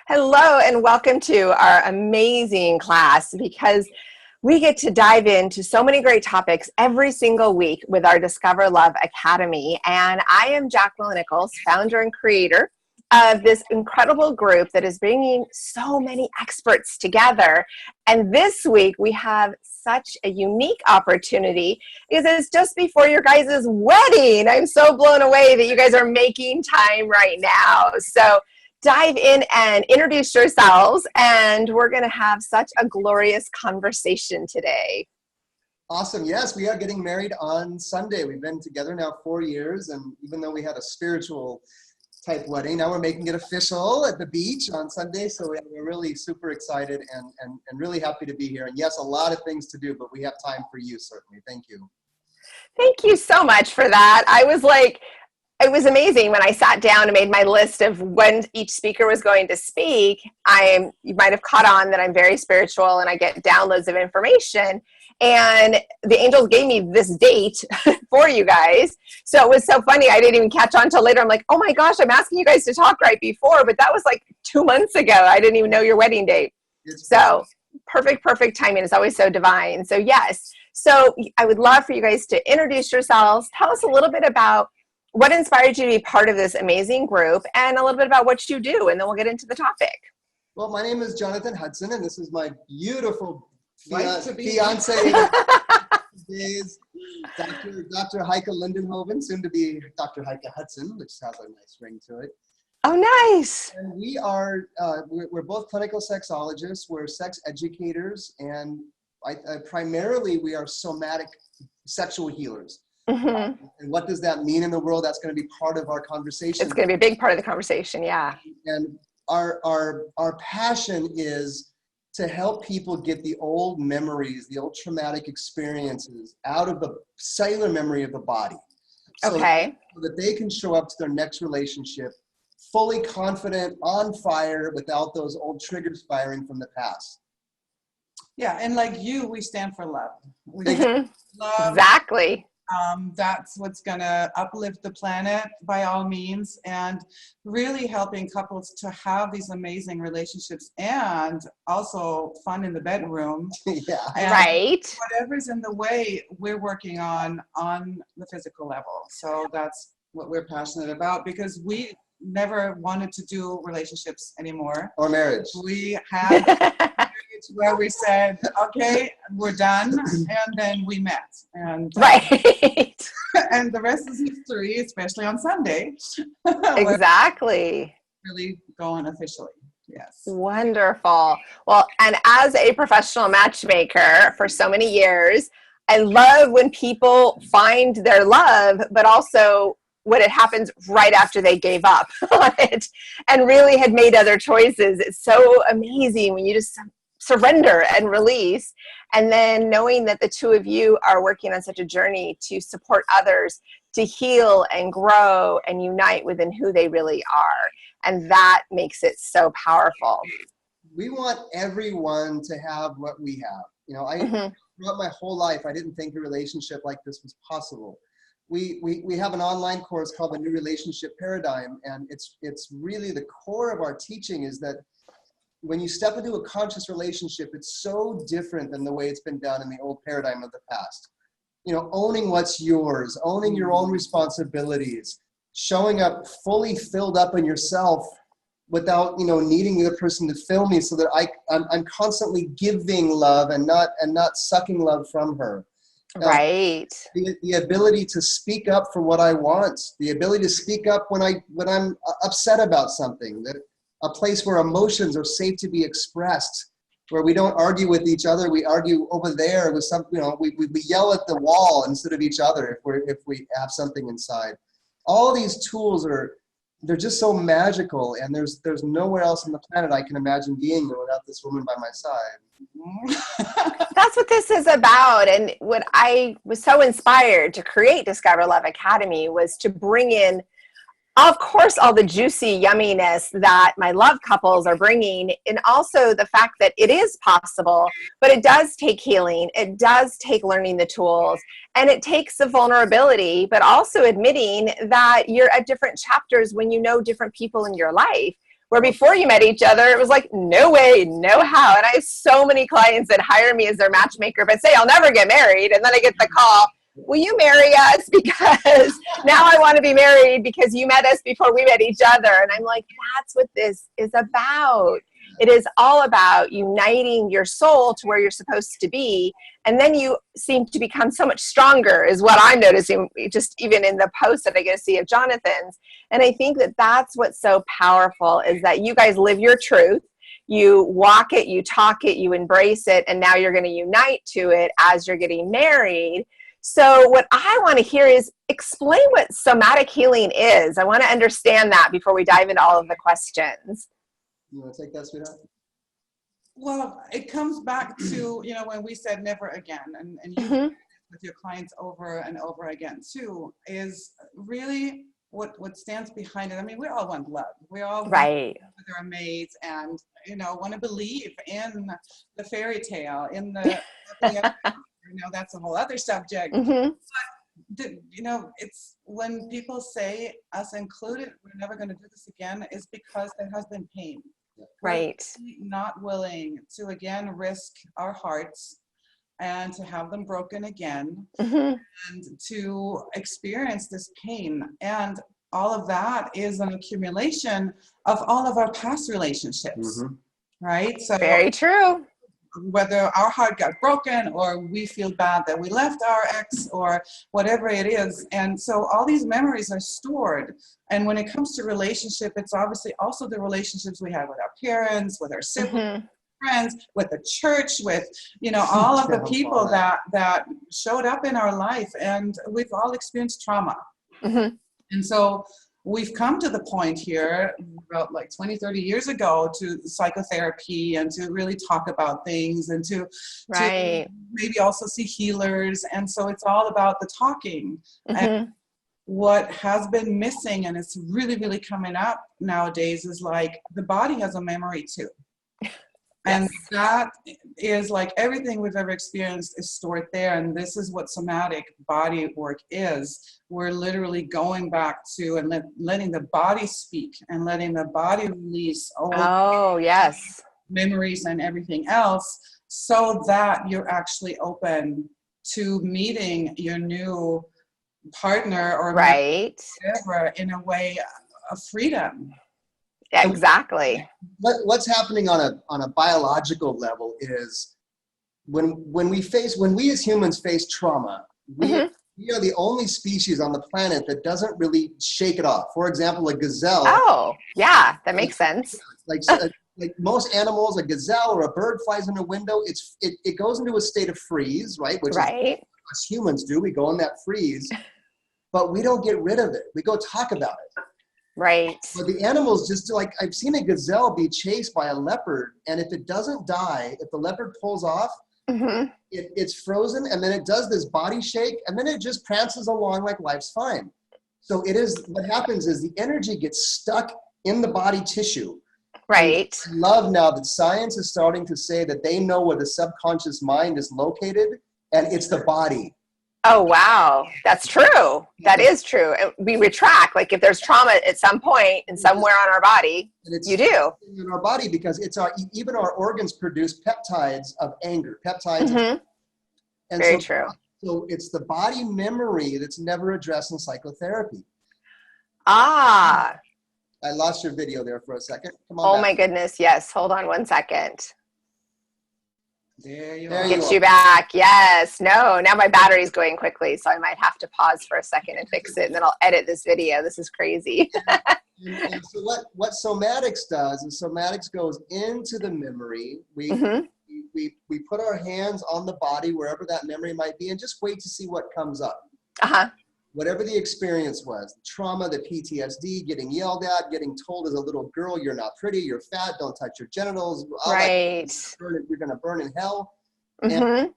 Hello and welcome to our amazing class because we get to dive into so many great topics every single week with our Discover Love Academy. And I am Jacqueline, founder and creator of this incredible group that is bringing so many experts together. And this week we have such a unique opportunity because it's just before your guys' wedding. I'm so blown away that you guys are making time right now. So dive in and introduce yourselves, and we're going to have such a glorious conversation today. Awesome. Yes, we are getting married on Sunday. We've been together now 4 years, and even though we had a spiritual type wedding, now we're making it official at the beach on Sunday. So we're really super excited and really happy to be here. And yes, a lot of things to do, but we have time for you, certainly. Thank you. Thank you so much for that. It was amazing when I sat down and made my list of when each speaker was going to speak. You might have caught on that I'm very spiritual and I get downloads of information. And the angels gave me this date for you guys. So it was so funny. I didn't even catch on till later. I'm like, oh my gosh, I'm asking you guys to talk right before. But that was like 2 months ago. I didn't even know your wedding date. So perfect timing. It's always so divine. So yes. So I would love for you guys to introduce yourselves. Tell us a little bit about what inspired you to be part of this amazing group and a little bit about what you do, and then we'll get into the topic. Well, my name is Jonathan Hudson, and this is my beautiful fiance days, Dr. Heike Lindenhoven, soon to be Dr. Heike Hudson, which has a nice ring to it. Oh, nice. And we are, we're both clinical sexologists, we're sex educators, and primarily we are somatic sexual healers. Mm-hmm. And what does that mean in the world? That's going to be part of our conversation. It's going to be a big part of the conversation, yeah. And our passion is to help people get the old memories, the old traumatic experiences out of the cellular memory of the body. So that they can show up to their next relationship fully confident, on fire, without those old triggers firing from the past. Yeah, and like you, we stand for love. Love. Exactly. That's what's going to uplift the planet by all means, and really helping couples to have these amazing relationships and also fun in the bedroom. Yeah. And right. Whatever's in the way, we're working on the physical level. So that's what we're passionate about, because we never wanted to do relationships anymore. Or marriage. We had marriage where we said, okay, we're done, and then we met. And right. And the rest is history, especially on Sunday. Exactly. Really going officially. Yes. Wonderful. Well, and as a professional matchmaker for so many years, I love when people find their love, but also when it happens right after they gave up on it and really had made other choices. It's so amazing when you just surrender and release. And then knowing that the two of you are working on such a journey to support others to heal and grow and unite within who they really are. And that makes it so powerful. We want everyone to have what we have. You know, throughout my whole life, I didn't think a relationship like this was possible. We have an online course called The New Relationship Paradigm, and it's really the core of our teaching is that when you step into a conscious relationship, it's so different than the way it's been done in the old paradigm of the past. You know, owning what's yours, owning your own responsibilities, showing up fully filled up in yourself without, you know, needing the other person to fill me, so that I'm constantly giving love and not sucking love from her. Right. The ability to speak up for what I want, the ability to speak up when I'm upset about something, a place where emotions are safe to be expressed, where we don't argue with each other, we argue over there with some, you know, we yell at the wall instead of each other if we have something inside. All these tools they're just so magical, and there's nowhere else on the planet I can imagine being without this woman by my side. That's what this is about. And what I was so inspired to create Discover Love Academy was to bring in, of course, all the juicy yumminess that my love couples are bringing, and also the fact that it is possible, but it does take healing. It does take learning the tools, and it takes the vulnerability, but also admitting that you're at different chapters when you know different people in your life. Where before you met each other, it was like, no way, no how. And I have so many clients that hire me as their matchmaker, but say, I'll never get married. And then I get the call, will you marry us? Because now I want to be married because you met us before we met each other. And I'm like, that's what this is about. It is all about uniting your soul to where you're supposed to be. And then you seem to become so much stronger is what I'm noticing, just even in the post that I get to see of Jonathan's. And I think that that's what's so powerful is that you guys live your truth. You walk it, you talk it, you embrace it, and now you're going to unite to it as you're getting married. So what I want to hear is explain what somatic healing is. I want to understand that before we dive into all of the questions. You want to take that, sweetheart? Well, it comes back to, when we said never again, and you with your clients over and over again too, is really what stands behind it. I mean, we all want love. We all right with our mates and, want to believe in the fairy tale, in the, that's a whole other subject. But, it's when people say, us included, we're never going to do this again, is because there has been pain. Right. We're not willing to again risk our hearts and to have them broken again and to experience this pain. And all of that is an accumulation of all of our past relationships, right? So very true. Whether our heart got broken or we feel bad that we left our ex or whatever it is. And so all these memories are stored. And when it comes to relationship, it's obviously also the relationships we have with our parents, with our siblings, friends, with the church, with, all of the people that showed up in our life. And we've all experienced trauma. And so we've come to the point here about like 20, 30 years ago to psychotherapy and to really talk about things and to maybe also see healers. And so it's all about the talking. And what has been missing, and it's really, really coming up nowadays, is like the body has a memory too. And that is like everything we've ever experienced is stored there. And this is what somatic body work is. We're literally going back to and letting the body speak and letting the body release all memories and everything else, so that you're actually open to meeting your new partner or whatever in a way of freedom. Exactly. What's happening on a biological level is when we as humans face trauma, we are the only species on the planet that doesn't really shake it off. For example, a gazelle. Oh, yeah, that makes sense. Like most animals, a gazelle or a bird flies in a window, it goes into a state of freeze, right? Which is what us humans do. We go in that freeze, but we don't get rid of it. We go talk about it. Right. But the animals just like, I've seen a gazelle be chased by a leopard, and if it doesn't die, if the leopard pulls off, it's frozen, and then it does this body shake, and then it just prances along like life's fine. So what happens is the energy gets stuck in the body tissue. Right. I love now that science is starting to say that they know where the subconscious mind is located, and it's the body. Oh, wow. That's true. That is true. We retract. Like if there's trauma at some point and somewhere on our body, you do. In our body, because even our organs produce peptides of anger. Peptides. And very true. So it's the body memory that's never addressed in psychotherapy. Ah. I lost your video there for a second. Come on. Oh my goodness. Yes. Hold on one second. There you are. Get you back. Yes. No, now my battery's going quickly, so I might have to pause for a second and fix it, and then I'll edit this video. This is crazy. and so what somatics does is somatics goes into the memory. We put our hands on the body wherever that memory might be and just wait to see what comes up. Whatever the experience was, the trauma, the PTSD, getting yelled at, getting told as a little girl, you're not pretty, you're fat, don't touch your genitals. Right. You're going to burn in hell. And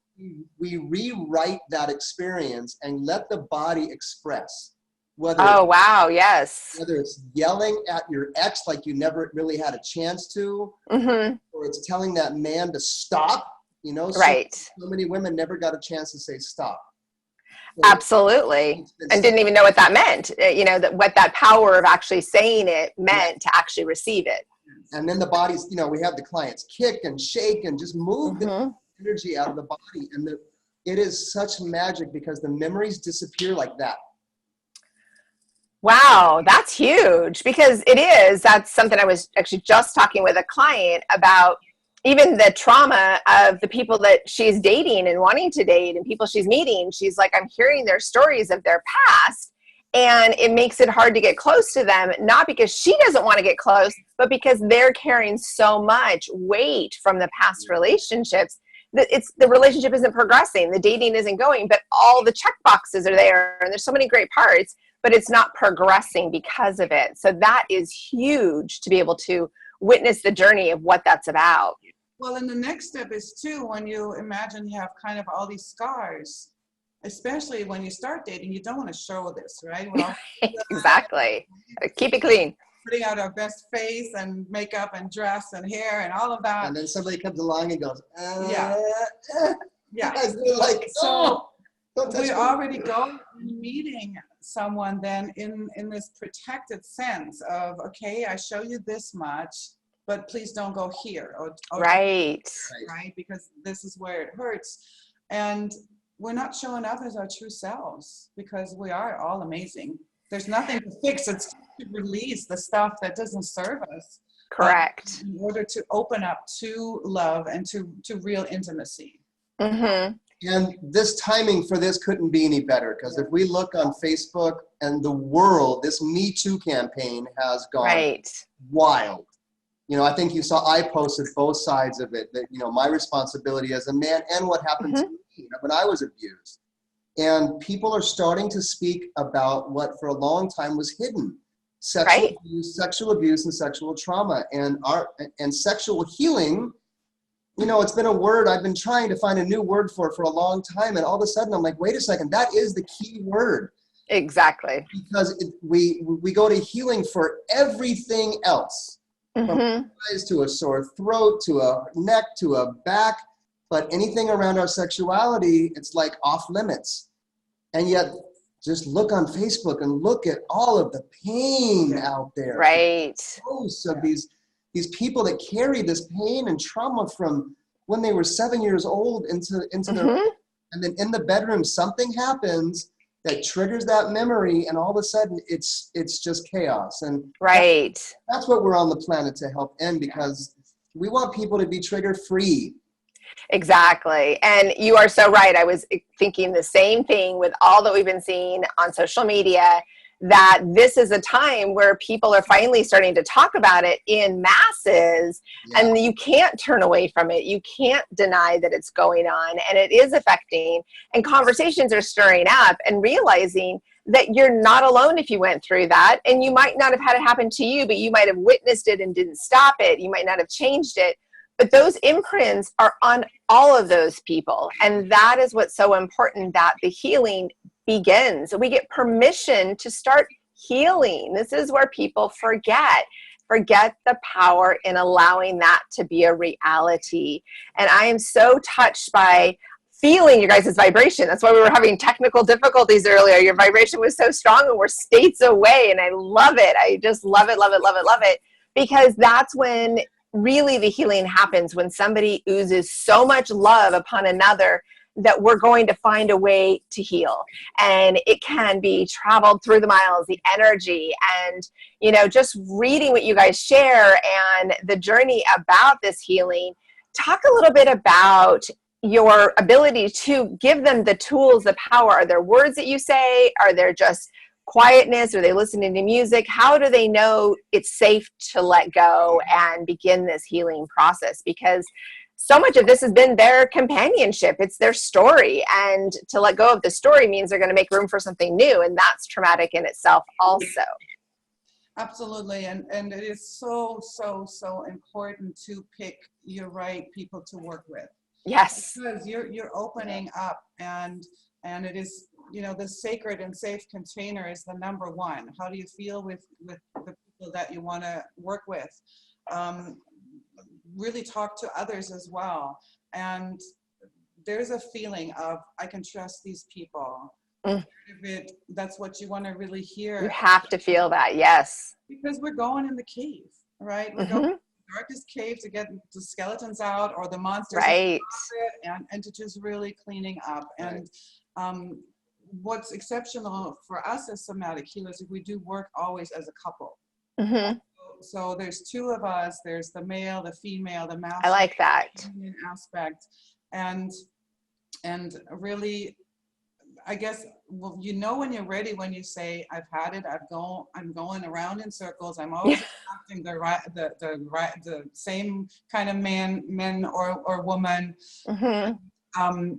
we rewrite that experience and let the body express. Whether it's yelling at your ex like you never really had a chance to, or it's telling that man to stop. So many women never got a chance to say stop. Absolutely. And didn't even know what that meant, what that power of actually saying it meant to actually receive it. And then the body's, you know, we have the clients kick and shake and just move the energy out of the body. And it is such magic because the memories disappear like that. Wow, that's huge, because it is. That's something I was actually just talking with a client about, even the trauma of the people that she's dating and wanting to date and people she's meeting. She's like, I'm hearing their stories of their past, and it makes it hard to get close to them, not because she doesn't want to get close, but because they're carrying so much weight from the past relationships that the relationship isn't progressing, the dating isn't going, but all the check boxes are there and there's so many great parts, but it's not progressing because of it. So that is huge to be able to witness the journey of what that's about. Well, and the next step is too, when you imagine you have kind of all these scars, especially when you start dating, you don't want to show this, right? Well, exactly. Keep it clean. Putting out our best face and makeup and dress and hair and all of that. And then somebody comes along and goes, yeah. Like, so don't we touch already go meeting someone then in this protected sense of, okay, I show you this much, but please don't go here. Or right. Right, because this is where it hurts. And we're not showing others our true selves because we are all amazing. There's nothing to fix. It's to release the stuff that doesn't serve us. Correct. In order to open up to love and to real intimacy. And this timing for this couldn't be any better, because if we look on Facebook and the world, this Me Too campaign has gone wild. You know, I think you saw, I posted both sides of it, that, you know, my responsibility as a man and what happened to me, you know, when I was abused. And people are starting to speak about what for a long time was hidden. Sexual abuse and sexual trauma, and sexual healing. You know, it's been a word I've been trying to find a new word for a long time, and all of a sudden I'm like, wait a second, that is the key word. Exactly. Because we go to healing for everything else, from eyes to a sore throat to a neck to a back, but anything around our sexuality, it's like off limits. And yet, just look on Facebook and look at all of the pain out there. Right. Posts of these people that carry this pain and trauma from when they were 7 years old into their, and then in the bedroom, something happens that triggers that memory, and all of a sudden it's just chaos. And that's what we're on the planet to help end, because we want people to be trigger free. Exactly. And you are so right. I was thinking the same thing with all that we've been seeing on social media, that this is a time where people are finally starting to talk about it in masses, and you can't turn away from it. You can't deny that it's going on, and it is affecting, and conversations are stirring up, and realizing that you're not alone if you went through that, and you might not have had it happen to you, but you might have witnessed it and didn't stop it. You might not have changed it. But those imprints are on all of those people. And that is what's so important, that the healing begins. We get permission to start healing. This is where people forget the power in allowing that to be a reality. And I am so touched by feeling your guys' vibration. That's why we were having technical difficulties earlier. Your vibration was so strong, and we're states away. And I love it. I just love it, love it, love it, love it. Because that's when really the healing happens, when somebody oozes so much love upon another that we're going to find a way to heal. And it can be traveled through the miles, the energy, and, you know, just reading what you guys share and the journey about this healing. Talk a little bit about your ability to give them the tools, the power. Are there words that you say? Are there just quietness? Are they listening to music? How do they know it's safe to let go and begin this healing process? Because so much of this has been their companionship. It's their story. And to let go of the story means they're going to make room for something new. And that's traumatic in itself also. Absolutely. And it is so, so, so important to pick your right people to work with. Yes. Because you're opening up, and it is, you know, the sacred and safe container is the number one. How do you feel with the people that you want to work with? Really talk to others as well. And there's a feeling of, I can trust these people. That's what you want to really hear. You have to feel that, yes. Because we're going in the cave, right? We're going darkest cave to get the skeletons out or the monsters Right. and to just really cleaning up. And what's exceptional for us as somatic healers, if we do work always as a couple. Mm-hmm. So there's two of us, there's the male, the female, the masculine I like that. aspect. And really, I guess, well, you know when you're ready, when you say, I've had it, I'm going around in circles, I'm always attracting the same kind of men or woman. Mm-hmm.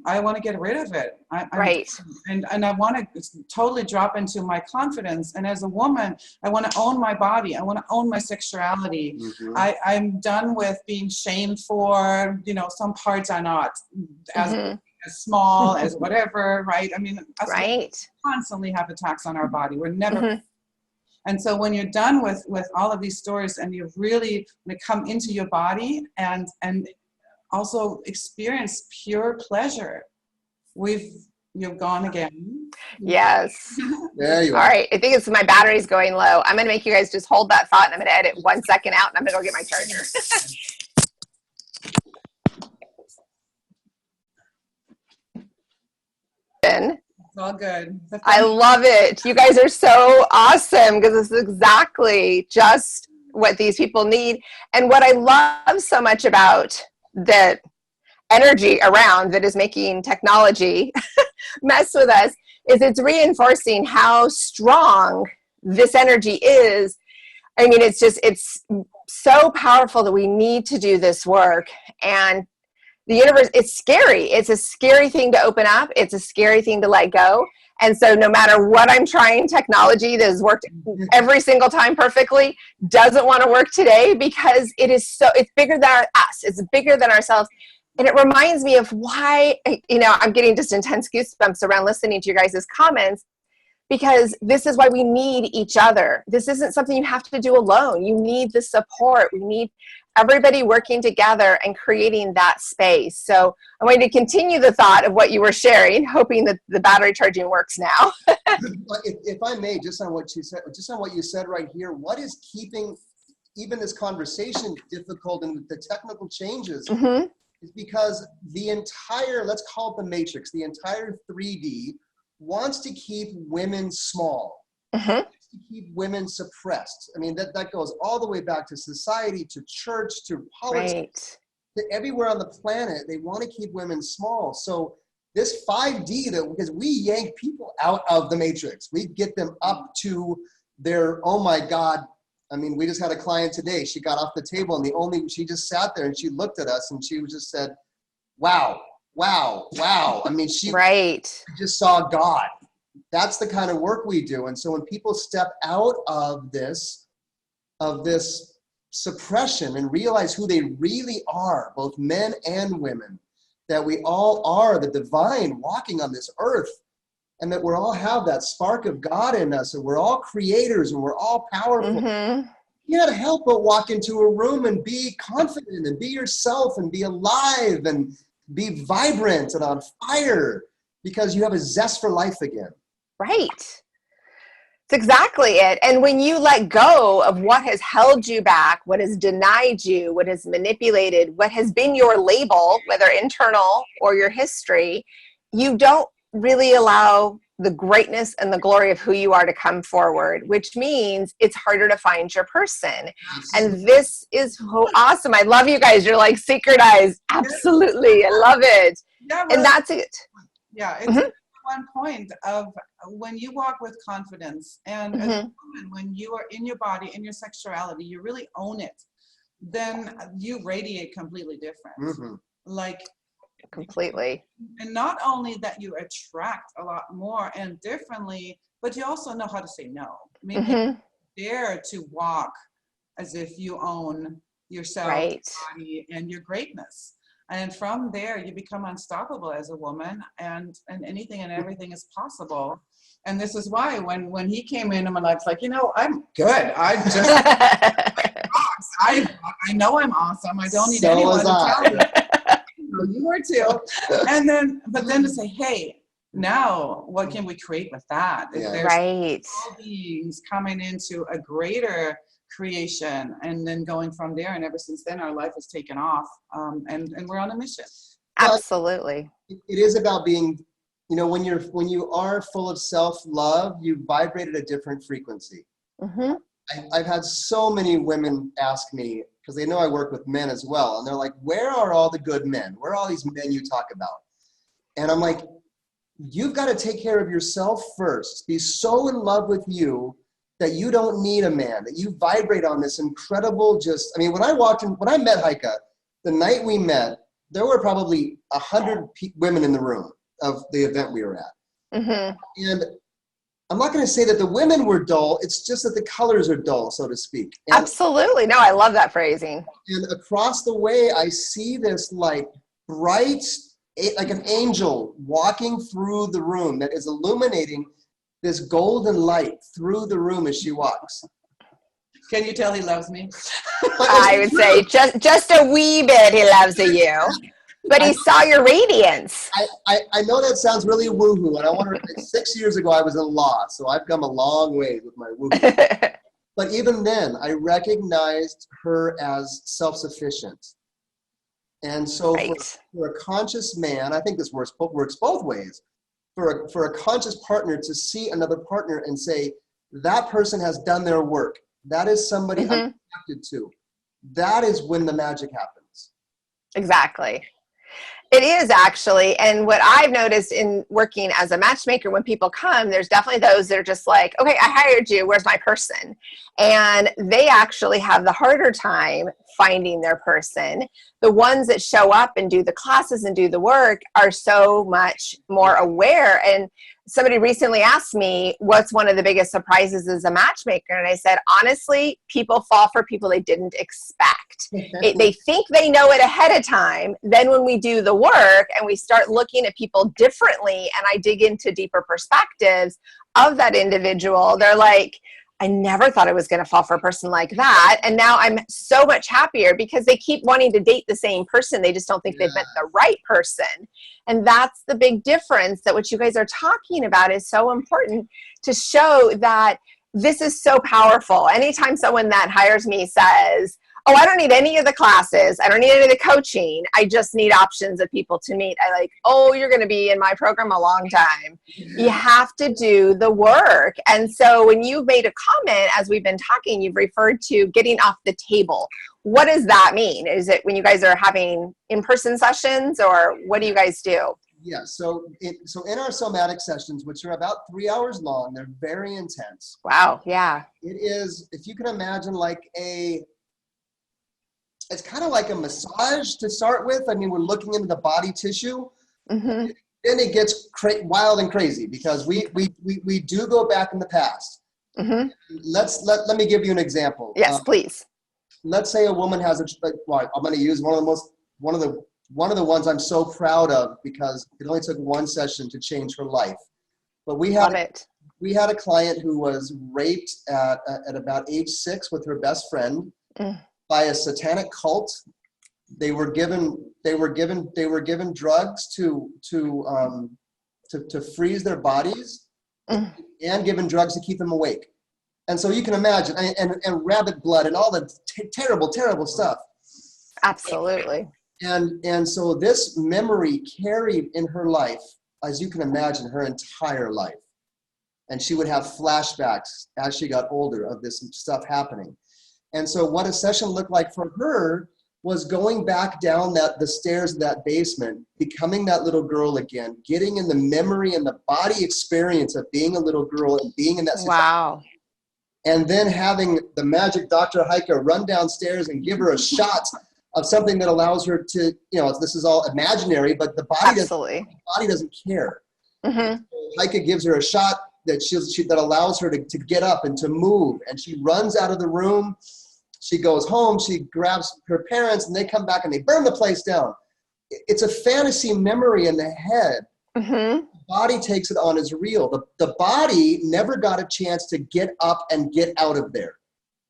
I want to get rid of it. Right. And I want to totally drop into my confidence. And as a woman, I want to own my body. I want to own my sexuality. I'm done with being shamed for, some parts are not as small as whatever, right? I mean, us constantly have attacks on our body. We're never. And so when you're done with all of these stories and you really come into your body and also experience pure pleasure, you've gone again. Yes. There you are. All right. I think it's my battery's going low. I'm going to make you guys just hold that thought, and I'm going to edit 1 second out, and I'm going to go get my charger. It's all good. I love it. You guys are so awesome, because this is exactly just what these people need. And what I love so much about the energy around that is making technology mess with us is it's reinforcing how strong this energy is. I mean, it's so powerful that we need to do this work. And the universe, it's scary. It's a scary thing to open up. It's a scary thing to let go. And so no matter what I'm trying, technology that has worked every single time perfectly doesn't want to work today, because it's bigger than us. It's bigger than ourselves. And it reminds me of why, I'm getting just intense goosebumps around listening to you guys' comments, because this is why we need each other. This isn't something you have to do alone. You need the support. We need everybody working together and creating that space. So I'm going to continue the thought of what you were sharing, hoping that the battery charging works now. If I may, just on what you said right here, what is keeping even this conversation difficult and the technical changes is because the entire, let's call it the matrix, the entire 3D wants to keep women small. To keep women suppressed. I mean, that goes all the way back to society, to church, to politics, to everywhere on the planet. They want to keep women small. So this 5D, because we yank people out of the matrix, we get them up to their, oh my God. I mean, we just had a client today. She got off the table and she just sat there and she looked at us and she just said, wow, wow, wow. I mean, she just saw God. That's the kind of work we do. And so when people step out of this suppression and realize who they really are, both men and women, that we all are the divine walking on this earth, and that we all have that spark of God in us, and we're all creators and we're all powerful. You can't help but walk into a room and be confident and be yourself and be alive and be vibrant and on fire, because you have a zest for life again. Right. It's exactly it. And when you let go of what has held you back, what has denied you, what has manipulated, what has been your label, whether internal or your history, you don't really allow the greatness and the glory of who you are to come forward, which means it's harder to find your person. And this is so awesome. I love you guys. You're like synchronized. Absolutely. I love it. Yeah, and that's it. Yeah. It's one point of when you walk with confidence and as a woman, when you are in your body, in your sexuality, you really own it, then you radiate completely different. Like completely. And not only that, you attract a lot more and differently, but you also know how to say no. I mean, you dare to walk as if you own yourself, your body, and your greatness. And from there, you become unstoppable as a woman, and anything and everything is possible. And this is why when he came in my life, like, I'm good. I just, I know I'm awesome. I don't need anyone to tell me. You were too. But then to say, hey, now what can we create with that? If there's all beings coming into a greater creation, and then going from there. And ever since then, our life has taken off, and we're on a mission. Absolutely. It is about being, you know, when you are full of self-love, you vibrate at a different frequency. Mm-hmm. I've had so many women ask me, because they know I work with men as well, and they're like, where are all the good men? Where are all these men you talk about? And I'm like, you've got to take care of yourself first. Be so in love with you that you don't need a man, that you vibrate on this incredible, just, I mean, when I met Heike, the night we met, there were probably 100 women in the room of the event we were at. Mm-hmm. And I'm not going to say that the women were dull. It's just that the colors are dull, so to speak. And, Absolutely. No, I love that phrasing. and across the way, I see this like bright, like an angel walking through the room that is illuminating this golden light through the room as she walks. Can you tell he loves me? I would say just a wee bit he loves you. But he saw your radiance. I know that sounds really woohoo, and I want to. 6 years ago, I was in law, so I've come a long way with my woohoo. But even then, I recognized her as self-sufficient. And so Right. for a conscious man, I think this works both ways. For a conscious partner to see another partner and say, that person has done their work. That is somebody I'm connected to. That is when the magic happens. Exactly. It is actually. And what I've noticed in working as a matchmaker, when people come, there's definitely those that are just like, okay, I hired you. Where's my person? And they actually have the harder time finding their person. The ones that show up and do the classes and do the work are so much more aware. And somebody recently asked me, what's one of the biggest surprises as a matchmaker? And I said, honestly, people fall for people they didn't expect. They think they know it ahead of time. Then when we do the work and we start looking at people differently, and I dig into deeper perspectives of that individual, they're like, I never thought I was going to fall for a person like that. And now I'm so much happier because they keep wanting to date the same person. They just don't think they've met the right person. And that's the big difference, that what you guys are talking about is so important to show that this is so powerful. Anytime someone that hires me says, oh, I don't need any of the classes, I don't need any of the coaching, I just need options of people to meet, I like, oh, you're going to be in my program a long time. You have to do the work. And so when you made a comment, as we've been talking, you've referred to getting off the table. What does that mean? Is it when you guys are having in-person sessions, or what do you guys do? Yeah, so in our somatic sessions, which are about 3 hours long, they're very intense. Wow, yeah. It is, if you can imagine, it's kind of like a massage to start with. I mean, we're looking into the body tissue. Mm-hmm. Then it gets wild and crazy because we do go back in the past. Mm-hmm. Let me give you an example. Yes, please. Let's say a woman has I'm going to use one of the ones I'm so proud of because it only took one session to change her life. But we had a client who was raped at about age 6 with her best friend by a satanic cult. They were given drugs to freeze their bodies and given drugs to keep them awake. And so you can imagine, and rabbit blood and all the terrible stuff. Absolutely. And so this memory carried in her life, as you can imagine, her entire life. And she would have flashbacks as she got older of this stuff happening. And so what a session looked like for her was going back down the stairs of that basement, becoming that little girl again, getting in the memory and the body experience of being a little girl and being in that situation. Wow. And then having the magic Dr. Heike run downstairs and give her a shot of something that allows her to, this is all imaginary, but the body doesn't care. Mm-hmm. Heike gives her a shot that allows her to get up and to move. And she runs out of the room. She goes home, she grabs her parents, and they come back and they burn the place down. It's a fantasy memory in the head. Mm-hmm. The body takes it on as real. The body never got a chance to get up and get out of there.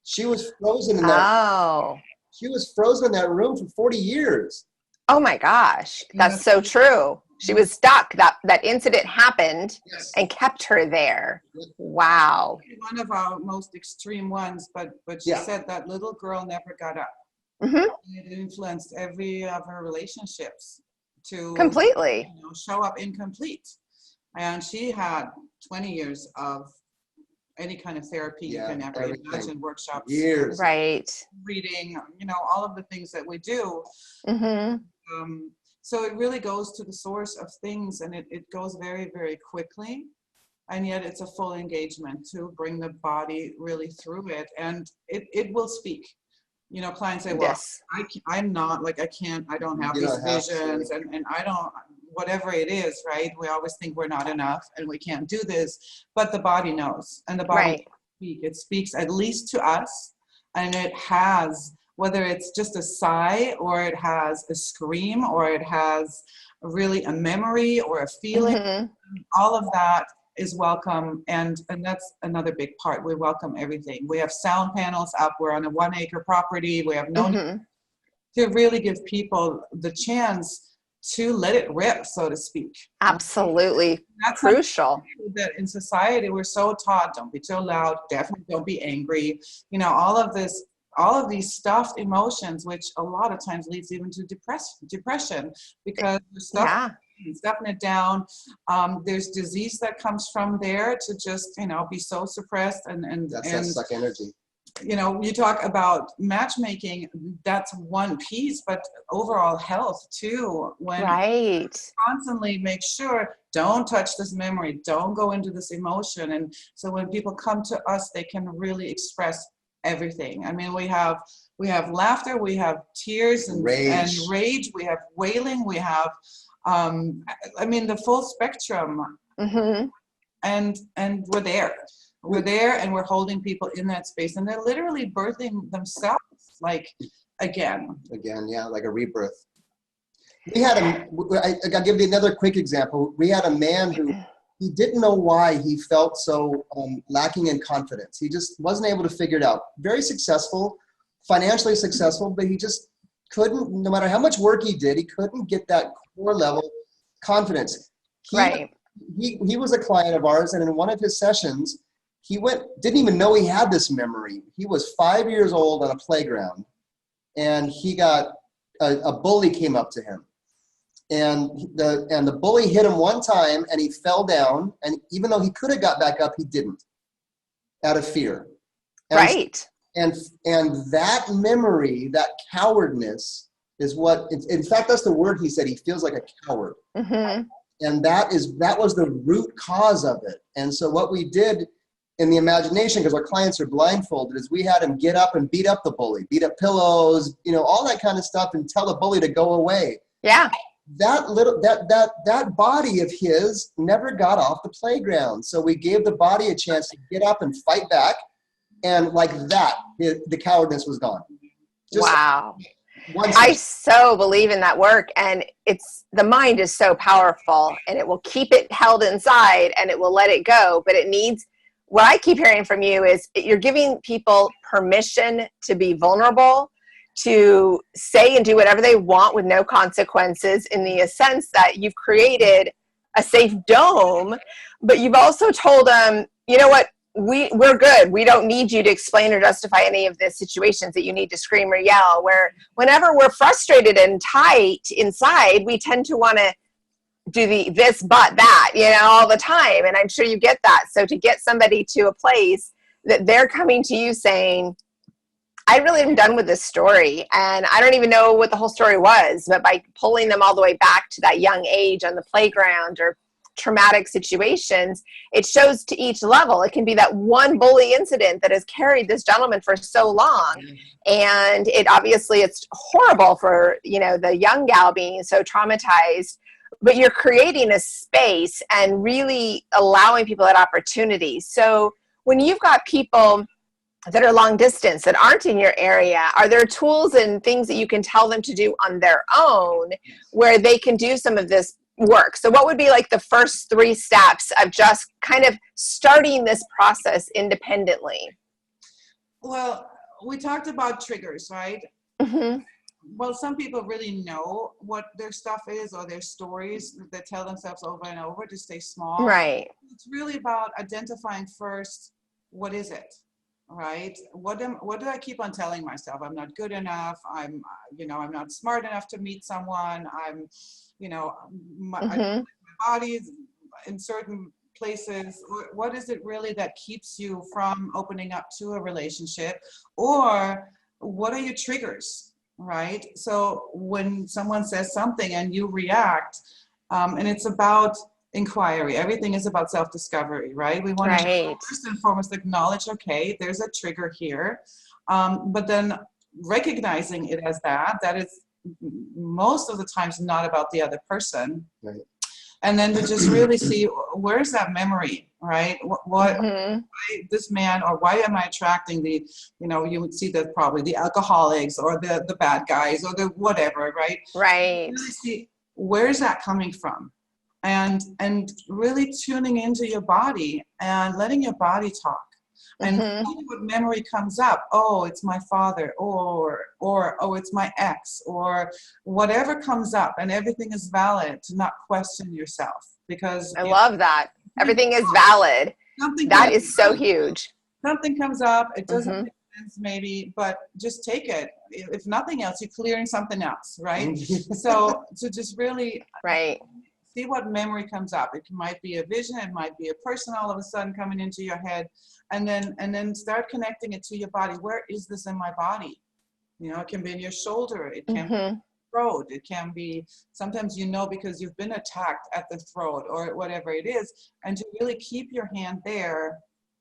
She was frozen in that. She was frozen in that room for 40 years. Oh my gosh, that's so true. She was stuck. That incident happened Yes. and kept her there. Yep. Wow. One of our most extreme ones, but she Yeah. said that little girl never got up. Mm-hmm. It influenced every of her relationships to Completely. show up incomplete. And she had 20 years of any kind of therapy you can ever imagine, workshops, years, right? Reading, all of the things that we do. Mm-hmm. So it really goes to the source of things, and it goes very, very quickly. And yet it's a full engagement to bring the body really through it. And it will speak. Clients say, well, Yes. I'm not, like, I don't have these visions, and I don't, whatever it is, right? We always think we're not enough and we can't do this, but the body knows, and the body it speaks at least to us, and it has, whether it's just a sigh, or it has a scream, or it has really a memory or a feeling, all of that is welcome, and that's another big part. We welcome everything. We have sound panels up. We're on a 1 acre property. We have no need to really give people the chance to let it rip, so to speak. Absolutely. That's crucial. That in society we're so taught, don't be so loud, definitely don't be angry. All of these stuffed emotions, which a lot of times leads even to depression, because we're stuffing it down. There's disease that comes from there, to just be so suppressed, and that suck energy. You talk about matchmaking, that's one piece, but overall health too. When constantly make sure, don't touch this memory, don't go into this emotion. And so when people come to us, they can really express everything. I mean, we have laughter, we have tears and rage, we have wailing, we have the full spectrum. And we're there. We're there, and we're holding people in that space, and they're literally birthing themselves, like again, like a rebirth. We had I'll give you another quick example. We had a man who, he didn't know why he felt so lacking in confidence. He just wasn't able to figure it out. Very successful, financially successful, but he just couldn't, no matter how much work he did, he couldn't get that core level confidence. He was a client of ours, and in one of his sessions, didn't even know he had this memory. He was 5 years old on a playground, and he got, a bully came up to him. And the bully hit him one time, and he fell down, and even though he could have got back up, he didn't, out of fear. And that memory, that cowardness, is what, in fact, that's the word he said. He feels like a coward. And that was the root cause of it. And so what we did in the imagination, because our clients are blindfolded, is we had him get up and beat up the bully, beat up pillows, all that kind of stuff, and tell the bully to go away. That body of his never got off the playground. So we gave the body a chance to get up and fight back. And like that, the cowardness was gone. I so believe in that work, and the mind is so powerful, and it will keep it held inside, and it will let it go, but it needs, what I keep hearing from you is you're giving people permission to be vulnerable, to say and do whatever they want with no consequences, in the sense that you've created a safe dome, but you've also told them, you know what, we're good. We don't need you to explain or justify any of the situations that you need to scream or yell. Where whenever we're frustrated and tight inside, we tend to want to do this but that, all the time. And I'm sure you get that. So to get somebody to a place that they're coming to you saying, I really am done with this story, and I don't even know what the whole story was, but by pulling them all the way back to that young age on the playground or traumatic situations, it shows to each level. It can be that one bully incident that has carried this gentleman for so long, and it's horrible for the young gal being so traumatized, but you're creating a space and really allowing people that opportunity. So when you've got people that are long distance, that aren't in your area, are there tools and things that you can tell them to do on their own where they can do some of this work? So what would be like the first 3 steps of just kind of starting this process independently? Well, we talked about triggers, right? well, some people really know what their stuff is, or their stories that they tell themselves over and over to stay small. Right. It's really about identifying first, what is it, right? What do I keep on telling myself? I'm not good enough. I'm not smart enough to meet someone. I'm, my body's in certain places. What is it really that keeps you from opening up to a relationship? Or what are your triggers, right? So when someone says something and you react, and it's about inquiry, everything is about self-discovery, right? We want to first and foremost acknowledge, okay, there's a trigger here, but then recognizing it as that is most of the times not about the other person. Right. And then to just really see, where's that memory, right? What why this man, or why am I attracting the, you would see that probably the alcoholics or the bad guys or the whatever, right? Right. Really see, where's that coming from? And really tuning into your body and letting your body talk. And what memory comes up, oh, it's my father, or oh, it's my ex, or whatever comes up, and everything is valid, to not question yourself, because I love that. Everything is valid. That is so huge. Something comes up, it doesn't make sense maybe, but just take it. If nothing else, you're clearing something else, right? So to just really see what memory comes up. It might be a vision, it might be a person all of a sudden coming into your head, and then start connecting it to your body. Where is this in my body? It can be in your shoulder, it can be in your throat, it can be, sometimes because you've been attacked at the throat or whatever it is, and to really keep your hand there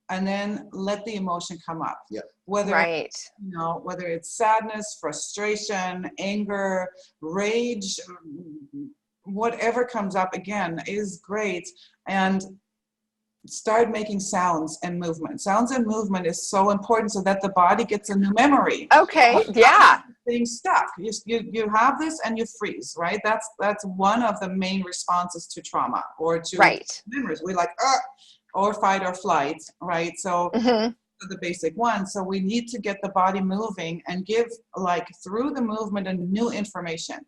and then let the emotion come up. Yeah. Whether whether it's sadness, frustration, anger, rage, whatever comes up, again, is great. And start making sounds and movement. Sounds and movement is so important, so that the body gets a new memory. Okay, yeah. Being stuck, you have this and you freeze, right? That's one of the main responses to trauma or to memories. We like, or fight or flight, right? So the basic one. So we need to get the body moving and give, through the movement, a new information.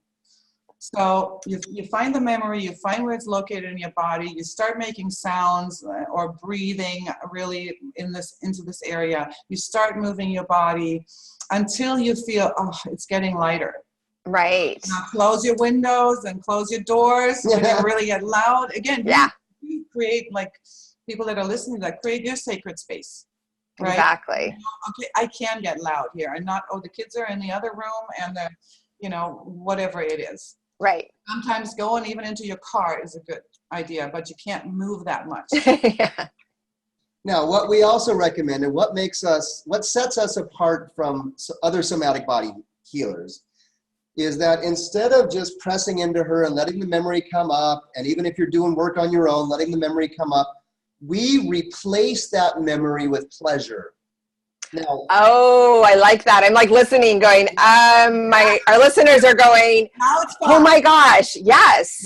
So you find the memory, you find where it's located in your body, you start making sounds or breathing really into this area. You start moving your body until you feel, it's getting lighter. Right. Now close your windows and close your doors when you really get loud. Again, you create, people that are listening, create your sacred space. Right? Exactly. Okay, I can get loud here, and not, the kids are in the other room and whatever it is. Right. Sometimes going even into your car is a good idea, but you can't move that much. Now, what we also recommend, and what sets us apart from other somatic body healers, is that instead of just pressing into her and letting the memory come up, and even if you're doing work on your own, letting the memory come up, we replace that memory with pleasure. Now, I like that. I'm listening, going, our listeners are going, oh my gosh, yes.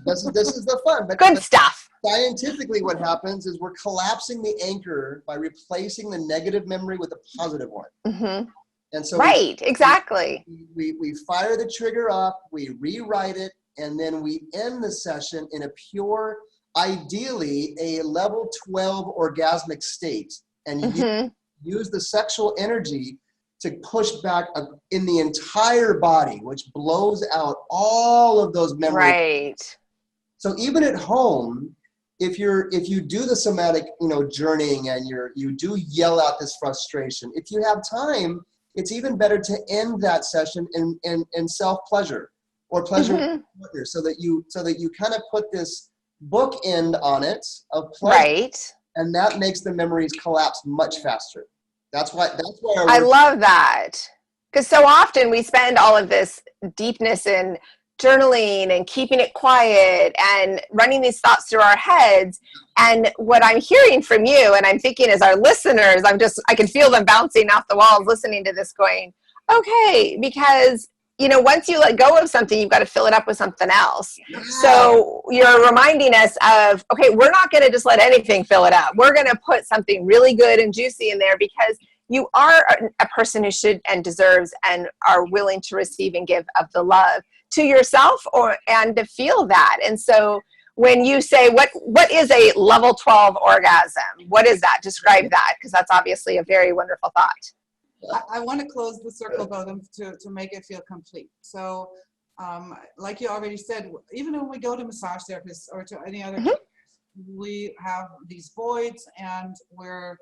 This is the fun. But good stuff. Scientifically, what happens is we're collapsing the anchor by replacing the negative memory with a positive one. And so exactly. We fire the trigger up, we rewrite it, and then we end the session in a pure, ideally a level 12 orgasmic state. And use the sexual energy to push back in the entire body, which blows out all of those memories. Right. So even at home, if you do the somatic, journeying, and you do yell out this frustration, if you have time, it's even better to end that session in self-pleasure or pleasure with your partner, so that you kind of put this bookend on it of pleasure. Right. And that makes the memories collapse much faster. That's why I love that. Because so often we spend all of this deepness in journaling and keeping it quiet and running these thoughts through our heads. And what I'm hearing from you, and I'm thinking as our listeners, I can feel them bouncing off the walls listening to this going, okay, because once you let go of something, you've got to fill it up with something else. So you're reminding us of, okay, we're not going to just let anything fill it up. We're going to put something really good and juicy in there, because you are a person who should and deserves and are willing to receive and give of the love to yourself and to feel that. And so when you say, what is a level 12 orgasm? What is that? Describe that, because that's obviously a very wonderful thought. I want to close the circle though to make it feel complete. So like you already said, even when we go to massage therapists or to any other, we have these voids and we're,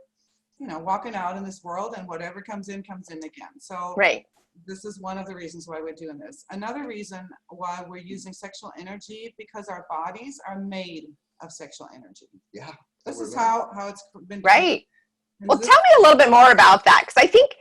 walking out in this world, and whatever comes in again. So right. This is one of the reasons why we're doing this. Another reason why we're using sexual energy, because our bodies are made of sexual energy. Yeah. This is how it's been. Right. Well, tell me a little bit more about that, because I think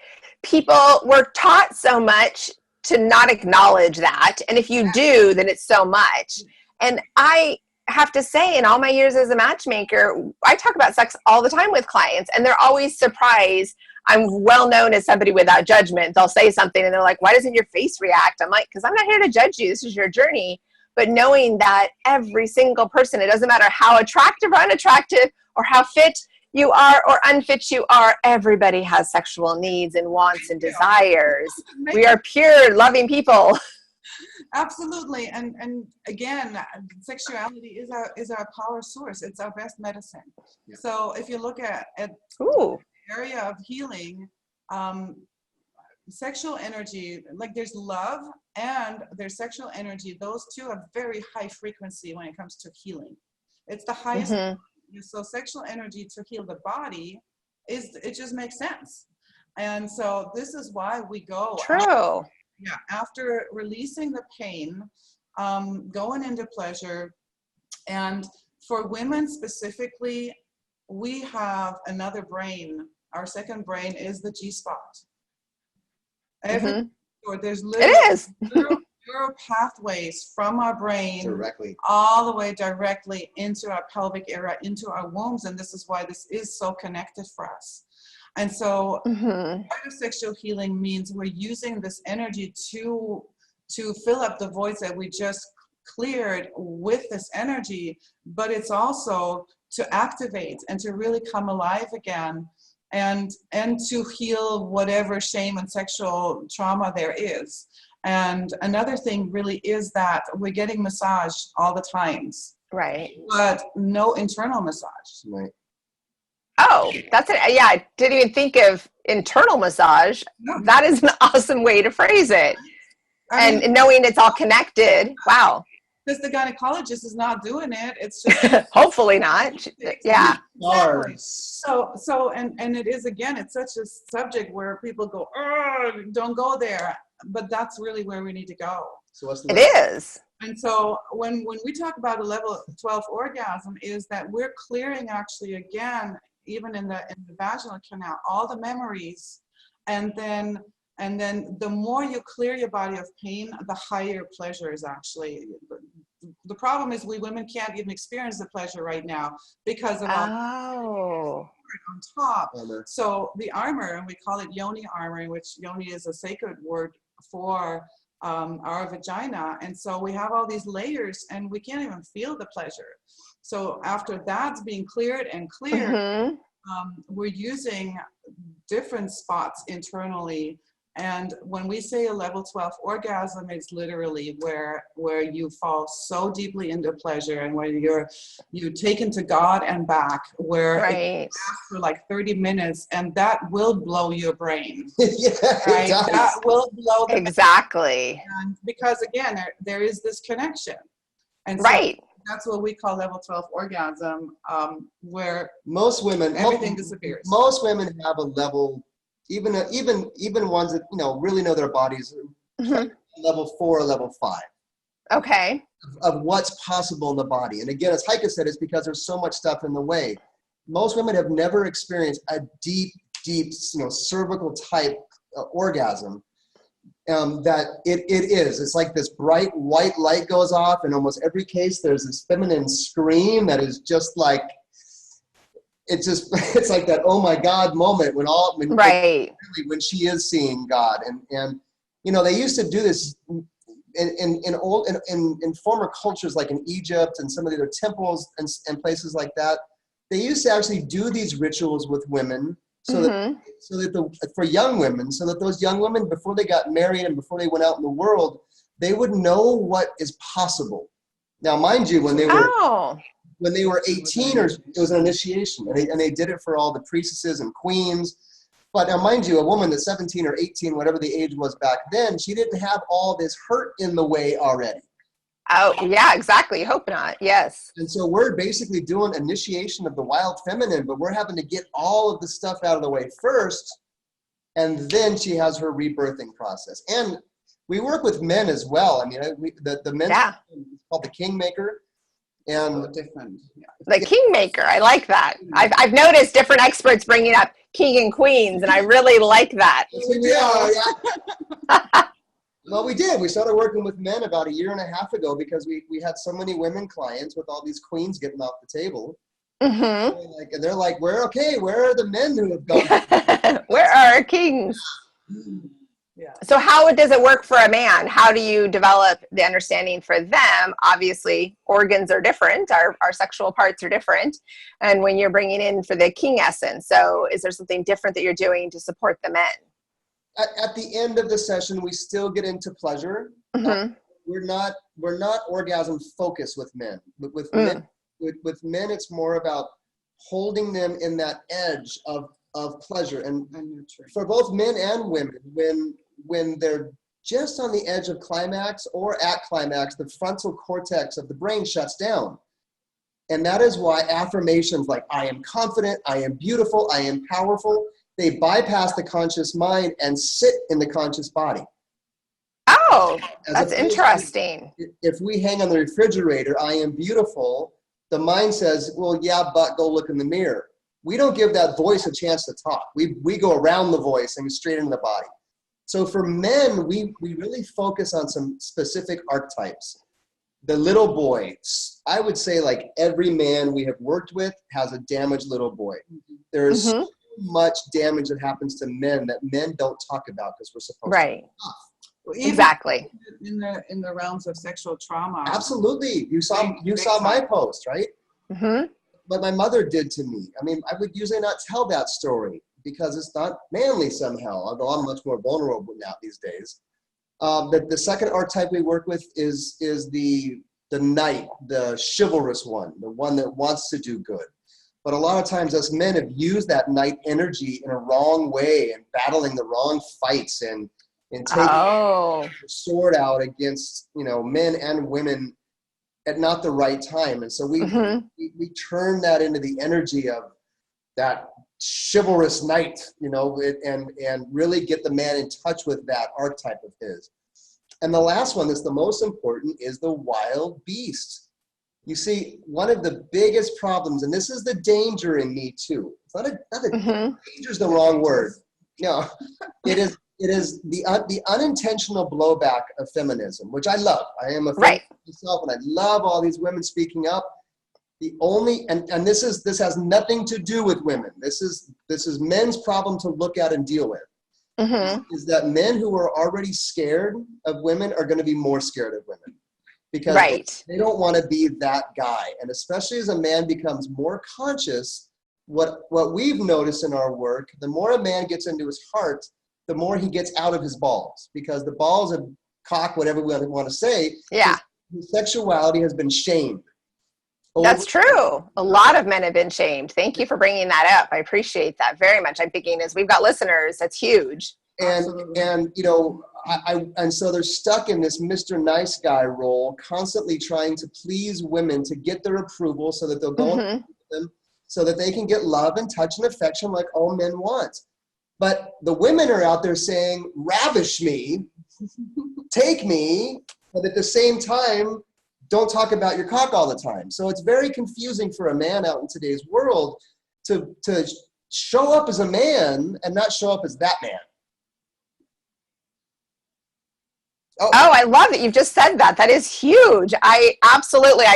people were taught so much to not acknowledge that. And if you do, then it's so much. And I have to say, in all my years as a matchmaker, I talk about sex all the time with clients, and they're always surprised. I'm well known as somebody without judgment. They'll say something and they're like, why doesn't your face react? I'm like, because I'm not here to judge you. This is your journey. But knowing that every single person, it doesn't matter how attractive or unattractive or how fit you are or unfit you are, everybody has sexual needs and wants and desires. We are pure, loving people. Absolutely. And again, sexuality is our power source. It's our best medicine. Yeah. So if you look at the area of healing, sexual energy, like there's love and there's sexual energy. Those two are very high frequency when it comes to healing. It's the highest. So sexual energy to heal the body it just makes sense. And so this is why we go. True. After releasing the pain, going into pleasure. And for women specifically, we have another brain. Our second brain is the G-spot. There's literally neural pathways from our brain directly all the way directly into our pelvic area, into our wombs. And this is why this is so connected for us. And so part of sexual healing means we're using this energy to fill up the voids that we just cleared with this energy, but it's also to activate and to really come alive again and to heal whatever shame and sexual trauma there is. And another thing really is that we're getting massage all the times. Right. But no internal massage. Right. Oh, that's it. Yeah, I didn't even think of internal massage. No. That is an awesome way to phrase it. And knowing it's all connected. Wow. Because the gynecologist is not doing it. It's just hopefully not. Yeah. Exactly. So and it is, again, it's such a subject where people go, oh, don't go there. But that's really where we need to go. So what's it is. And so when we talk about a level 12 orgasm, is that we're clearing actually again, even in the vaginal canal, all the memories, and then the more you clear your body of pain, the higher pleasure is actually. The problem is we women can't even experience the pleasure right now because of all on top. So the armor, and we call it yoni armor, which yoni is a sacred word for our vagina, and so we have all these layers and we can't even feel the pleasure. So after that's being cleared and cleared, we're using different spots internally. And when we say a level 12 orgasm, it's literally where you fall so deeply into pleasure and where you're taken to God and back, where it lasts for like 30 minutes, and that will blow your brain. Right? That will blow the exactly. And because again, there is this connection. And so that's what we call level 12 orgasm, where most women, everything disappears. Most women have a level. Even ones that really know their bodies, level 4 or level 5. Okay. Of what's possible in the body, and again, as Heike said, it's because there's so much stuff in the way. Most women have never experienced a deep, cervical type orgasm. That it is. It's like this bright white light goes off, in almost every case, there's this feminine scream that is just like. It's like that oh my God moment when she is seeing God, and they used to do this in former cultures like in Egypt and some of the other temples and places like that. They used to actually do these rituals with women so that for young women, so that those young women, before they got married and before they went out in the world, they would know what is possible. Now, mind you, when they were 18, or it was an initiation, and they did it for all the priestesses and queens. But now, mind you, a woman that's 17 or 18, whatever the age was back then, she didn't have all this hurt in the way already. Oh, yeah, exactly. Hope not. Yes. And so we're basically doing initiation of the wild feminine, but we're having to get all of the stuff out of the way first, and then she has her rebirthing process. And we work with men as well. I mean, the men's is called the Kingmaker. And different. Yeah. The Kingmaker. I like that. I've noticed different experts bringing up king and queens, and I really like that. Well, we did. We started working with men about 1.5 years ago because we had so many women clients with all these queens getting off the table. Mm-hmm. And they're like, where are the men who have gone? Where are our kings? Yeah. So how does it work for a man? How do you develop the understanding for them? Obviously, organs are different. Our sexual parts are different. And when you're bringing in for the king essence, so is there something different that you're doing to support the men? At the end of the session, we still get into pleasure. Mm-hmm. We're not orgasm focused with men. But with men, it's more about holding them in that edge of pleasure. And for both men and women, when they're just on the edge of climax or at climax, the frontal cortex of the brain shuts down. And that is why affirmations like I am confident, I am beautiful, I am powerful, they bypass the conscious mind and sit in the conscious body. Oh, that's interesting. If we hang on the refrigerator, I am beautiful, the mind says, well, yeah, but go look in the mirror. We don't give that voice a chance to talk. We go around the voice and straight into the body. So for men, we really focus on some specific archetypes. The little boy, I would say like every man we have worked with has a damaged little boy. There's so much damage that happens to men that men don't talk about because we're supposed to. Well, exactly. In the realms of sexual trauma. Absolutely. You saw my post, right? Mm-hmm. What my mother did to me. I mean, I would usually not tell that story because it's not manly somehow, although I'm much more vulnerable now these days. The second archetype we work with is the knight, the chivalrous one, the one that wants to do good. But a lot of times us men have used that knight energy in a wrong way and battling the wrong fights and taking the sword out against, men and women at not the right time. And so we turn that into the energy of that chivalrous knight, and really get the man in touch with that archetype of his. And the last one that's the most important is the wild beast. You see, one of the biggest problems, and this is the danger in me too. It's not danger is the wrong word. No, it is the unintentional blowback of feminism, which I love. I am a feminist myself, and I love all these women speaking up. The only and this has nothing to do with women. This is men's problem to look at and deal with. Is that men who are already scared of women are going to be more scared of women because they don't want to be that guy. And especially as a man becomes more conscious, what we've noticed in our work, the more a man gets into his heart, the more he gets out of his balls, because the balls of cock, whatever we want to say, his sexuality has been shamed. That's true. A lot of men have been shamed. Thank you for bringing that up. I appreciate that very much. I'm thinking as we've got listeners, that's huge. And so they're stuck in this Mr. Nice Guy role, constantly trying to please women to get their approval so that they'll go and them, so that they can get love and touch and affection like all men want. But the women are out there saying, ravish me, take me, but at the same time, don't talk about your cock all the time. So it's very confusing for a man out in today's world to show up as a man and not show up as that man. Oh, I love it. You've just said that. That is huge. I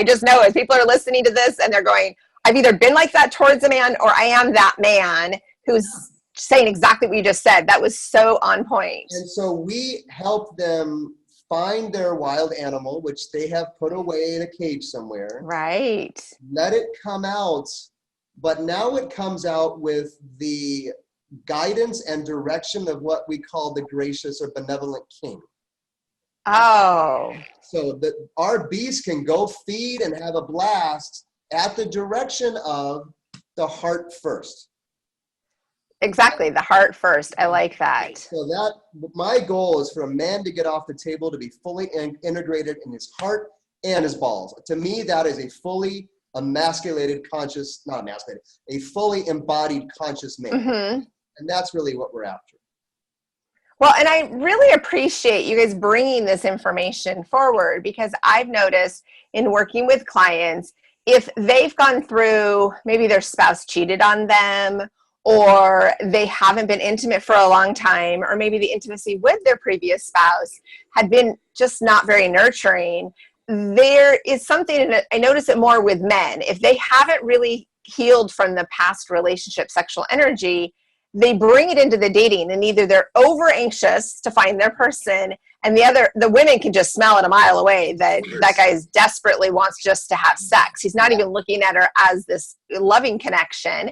just know as people are listening to this and they're going, I've either been like that towards a man or I am that man who's saying exactly what you just said. That was so on point. And so we help them find their wild animal, which they have put away in a cage somewhere. Right. Let it come out. But now it comes out with the guidance and direction of what we call the gracious or benevolent king. Oh. So that our beast can go feed and have a blast at the direction of the heart first. Exactly, the heart first. I like that. So that my goal is for a man to get off the table to be fully integrated in his heart and his balls. To me, that is a fully emasculated conscious, not emasculated, a fully embodied conscious man. Mm-hmm. And that's really what we're after. Well, and I really appreciate you guys bringing this information forward, because I've noticed in working with clients, if they've gone through, maybe their spouse cheated on them, or they haven't been intimate for a long time, or maybe the intimacy with their previous spouse had been just not very nurturing, there is something, and I notice it more with men, if they haven't really healed from the past relationship sexual energy, they bring it into the dating, and either they're over anxious to find their person, and the women can just smell it a mile away that that guy desperately wants just to have sex. He's not even looking at her as this loving connection.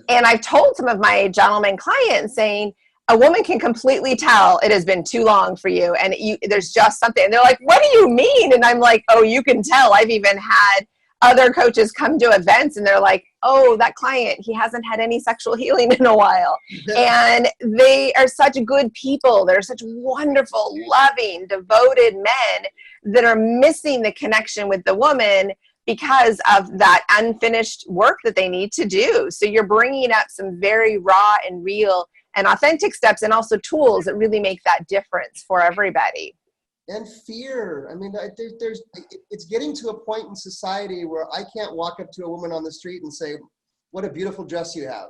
And I've told some of my gentlemen clients saying, a woman can completely tell it has been too long for you, and there's just something. And they're like, what do you mean? And I'm like, oh, you can tell. I've even had other coaches come to events and they're like, oh, that client, he hasn't had any sexual healing in a while. And they are such good people. They're such wonderful, loving, devoted men that are missing the connection with the woman because of that unfinished work that they need to do. So you're bringing up some very raw and real and authentic steps, and also tools that really make that difference for everybody. And fear. I mean, it's getting to a point in society where I can't walk up to a woman on the street and say, what a beautiful dress you have.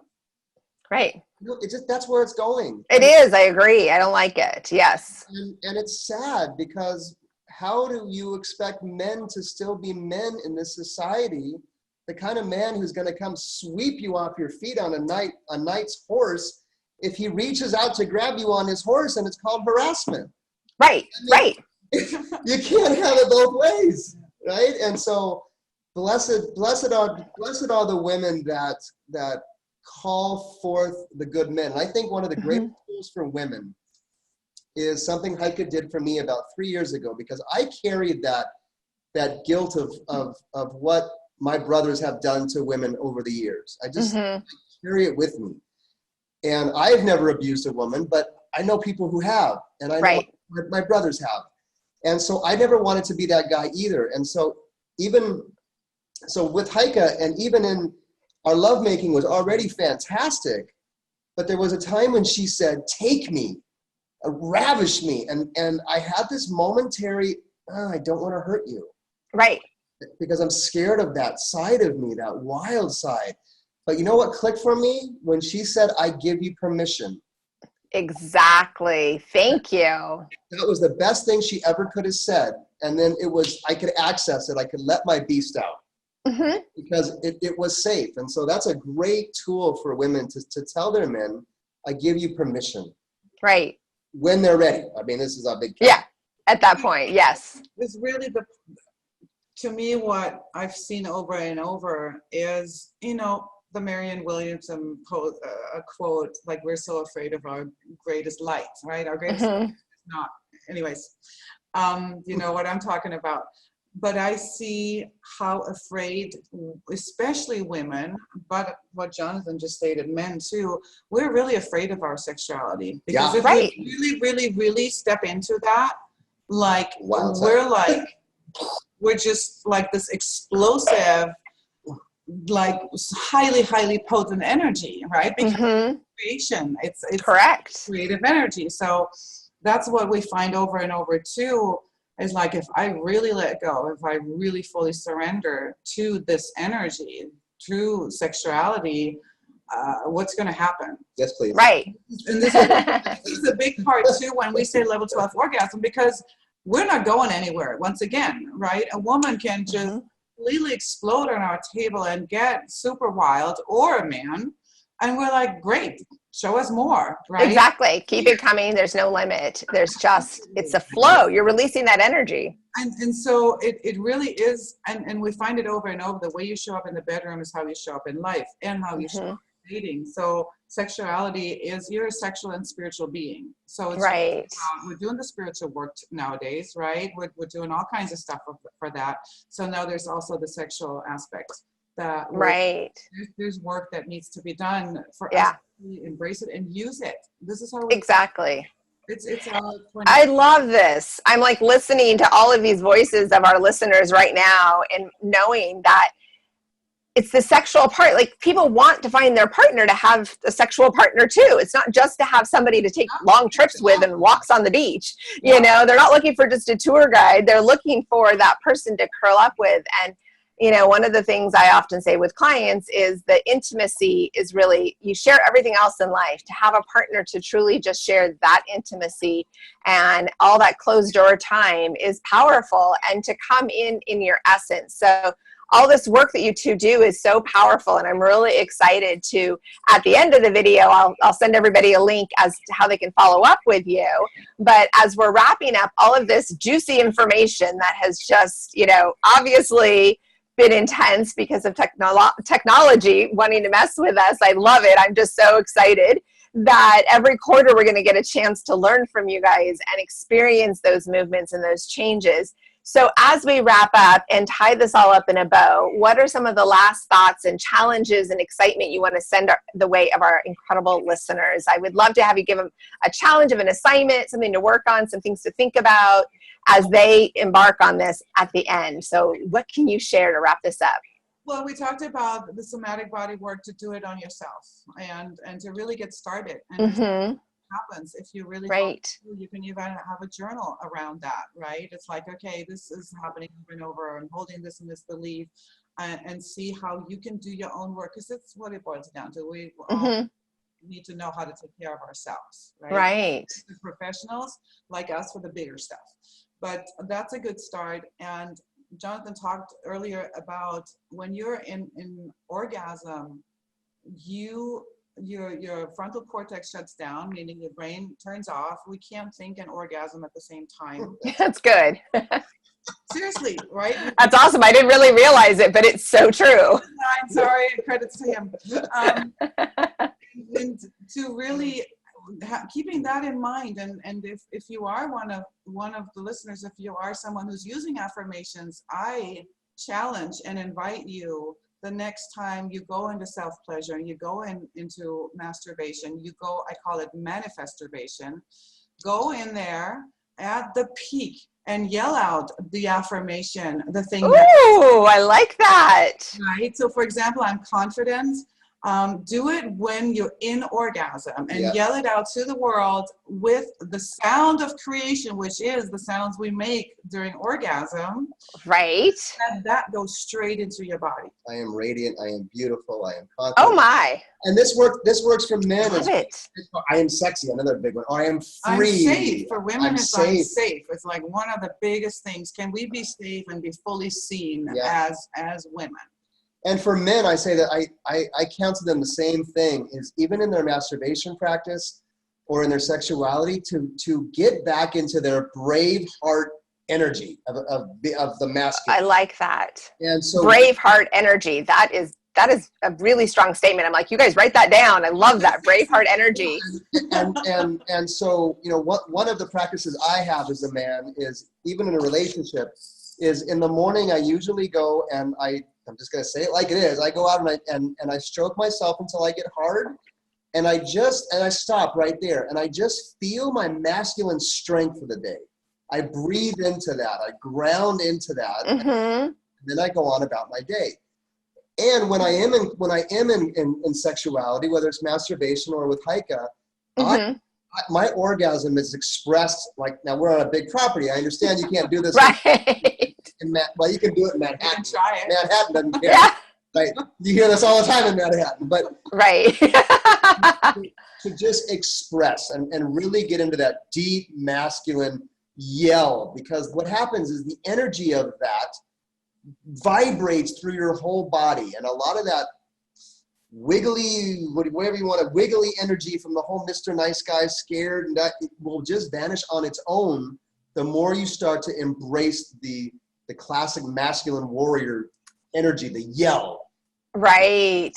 Right. It's just, that's where it's going. It is. I agree. I don't like it. Yes. And it's sad, because how do you expect men to still be men in this society? The kind of man who's going to come sweep you off your feet on a knight's horse, if he reaches out to grab you on his horse, and it's called harassment. Right. I mean, right. You can't have it both ways, right? And so blessed are the women that call forth the good men. And I think one of the great tools for women is something Heike did for me about 3 years ago, because I carried that guilt of what my brothers have done to women over the years. I just carry it with me. And I've never abused a woman, but I know people who have, and I know my brothers have. And so I never wanted to be that guy either. And so with Heike, and even in our lovemaking was already fantastic, but there was a time when she said, take me, ravish me. And I had this momentary, I don't want to hurt you. Right. Because I'm scared of that side of me, that wild side. But you know what clicked for me? When she said, I give you permission. Exactly. Thank you. That was the best thing she ever could have said. And then I could access it. I could let my beast out because it was safe. And so that's a great tool for women to tell their men, I give you permission. Right. When they're ready. I mean, this is a big. Yeah. At that point. Yes. It's really to me, what I've seen over and over is, the Marianne Williamson quote, like, we're so afraid of our greatest light, right? Our greatest light is not, anyways, you know what I'm talking about. But I see how afraid, especially women, but what Jonathan just stated, men too, we're really afraid of our sexuality. Because if we really, really, really step into that, like, we're just like this explosive, like highly, highly potent energy, right? Because creation, it's correct, creative energy. So that's what we find over and over too, is like, if I really let go, if I really fully surrender to this energy, to sexuality, what's going to happen? Yes, please. Right. And this is a big part too when we say level 12 orgasm, because we're not going anywhere. Once again, right? A woman can just completely explode on our table and get super wild, or a man, and we're like, great, show us more, right? Exactly. Keep it coming. There's no limit. There's just, it's a flow. You're releasing that energy. And so it really is, and we find it over and over. The way you show up in the bedroom is how you show up in life, and how you show up dating. So sexuality is, you're a sexual and spiritual being. So it's Right. we're doing the spiritual work nowadays, right? We're doing all kinds of stuff for that. So now there's also the sexual aspect that Right. there's work that needs to be done for Yeah. us to embrace it and use it. This is how Exactly. it's I love this. I'm like listening to all of these voices of our listeners right now and knowing that it's the sexual part. Like, people want to find their partner to have a sexual partner too. It's not just to have somebody to take long trips with and walks on the beach. You know, they're not looking for just a tour guide. They're looking for that person to curl up with. And, you know, one of the things I often say with clients is the intimacy is really, you share everything else in life. To have a partner to truly just share that intimacy and all that closed door time is powerful, and to come in your essence. So all this work that you two do is so powerful, and I'm really excited to, at the end of the video, I'll send everybody a link as to how they can follow up with you. But as we're wrapping up all of this juicy information that has just, you know, obviously been intense because of technology wanting to mess with us. I love it. I'm just so excited that every quarter we're going to get a chance to learn from you guys and experience those movements and those changes. So as we wrap up and tie this all up in a bow, what are some of the last thoughts and challenges and excitement you want to send the way of our incredible listeners? I would love to have you give them a challenge of an assignment, something to work on, some things to think about as they embark on this at the end. So what can you share to wrap this up? Well, we talked about the somatic body work, to do it on yourself and to really get started. And happens if you really you can even have a journal around that, right? It's like, okay, this is happening over and over. I'm holding this and this belief, and see how you can do your own work, because it's what it boils down to. We all need to know how to take care of ourselves, right? Professionals like us for the bigger stuff, but that's a good start. And Jonathan talked earlier about when you're in orgasm, your frontal cortex shuts down, meaning your brain turns off. We can't think and orgasm at the same time. That's good. Seriously, right? That's awesome. I didn't really realize it, but it's so true. I'm sorry, credits to him. And to really keeping that in mind, and if you are one of the listeners, if you are someone who's using affirmations, I challenge and invite you, the next time you go into self-pleasure and you go into masturbation, you go, I call it manifesturbation, go in there at the peak and yell out the affirmation, the thing. Ooh, I like that. Right? So for example, I'm confident. Do it when you're in orgasm and yell it out to the world with the sound of creation, which is the sounds we make during orgasm. Right. And that goes straight into your body. I am radiant. I am beautiful. I am confident. Oh my. And this works for men. Love it. I am sexy. Another big one. Or I am free. I'm safe. For women, I'm safe. It's like one of the biggest things. Can we be safe and be fully seen as women? And for men, I say that I counsel them the same thing, is even in their masturbation practice or in their sexuality, to get back into their brave heart energy of the masculine. I like that. And so brave heart energy. That is a really strong statement. I'm like, you guys write that down. I love that. Brave heart energy. And so, you know, one of the practices I have as a man is, even in a relationship, is in the morning I usually go and I'm just going to say it like it is. I go out and I stroke myself until I get hard. And I stop right there. And I just feel my masculine strength for the day. I breathe into that. I ground into that. And then I go on about my day. And when I am in sexuality, whether it's masturbation or with Heike, my orgasm is expressed like, now we're on a big property. I understand you can't do this. Right. Well, you can do it in Manhattan. You can try it. Manhattan doesn't care. Right? You hear this all the time in Manhattan. But to just express and really get into that deep masculine yell, because what happens is the energy of that vibrates through your whole body, and a lot of that wiggly, whatever you want, wiggly energy from the whole Mr. Nice Guy scared, and that it will just vanish on its own the more you start to embrace the classic masculine warrior energy, the yell. Right.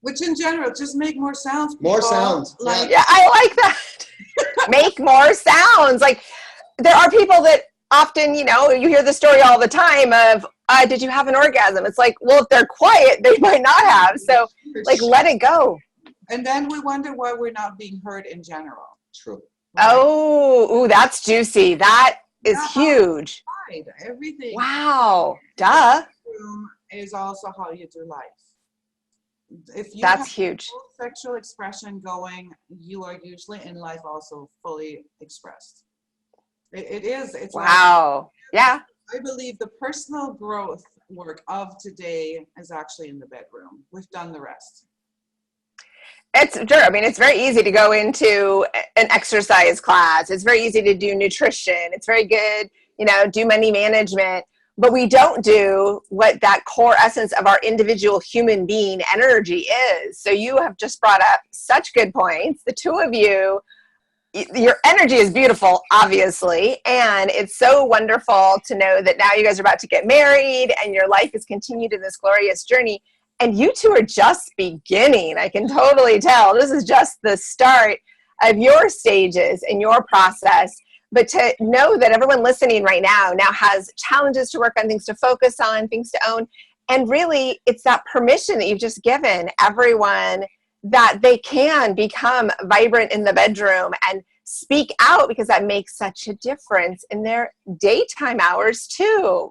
Which in general, just make more sounds. More people. sounds. Like, Yeah, I like that. Make more sounds. Like, there are people that often, you know, you hear the story all the time of, did you have an orgasm? It's like, well, if they're quiet, they might not have. So, like, let it go. And then we wonder why we're not being heard in general. True. Right? Oh, ooh, that's juicy. That is huge. Right. Everything. Wow. Duh. Is also how you do life. If you That's have huge. full sexual expression going, you are usually in life also fully expressed. It is. It's Wow. Like, Yeah. I believe the personal growth work of today is actually in the bedroom. We've done the rest. It's true. I mean, it's very easy to go into an exercise class. It's very easy to do nutrition. It's very good, you know, do money management. But we don't do what that core essence of our individual human being energy is. So you have just brought up such good points. The two of you, your energy is beautiful, obviously. And it's so wonderful to know that now you guys are about to get married and your life has continued in this glorious journey. And you two are just beginning. I can totally tell. This is just the start of your stages and your process. But to know that everyone listening right now has challenges to work on, things to focus on, things to own. And really, it's that permission that you've just given everyone that they can become vibrant in the bedroom and speak out, because that makes such a difference in their daytime hours too.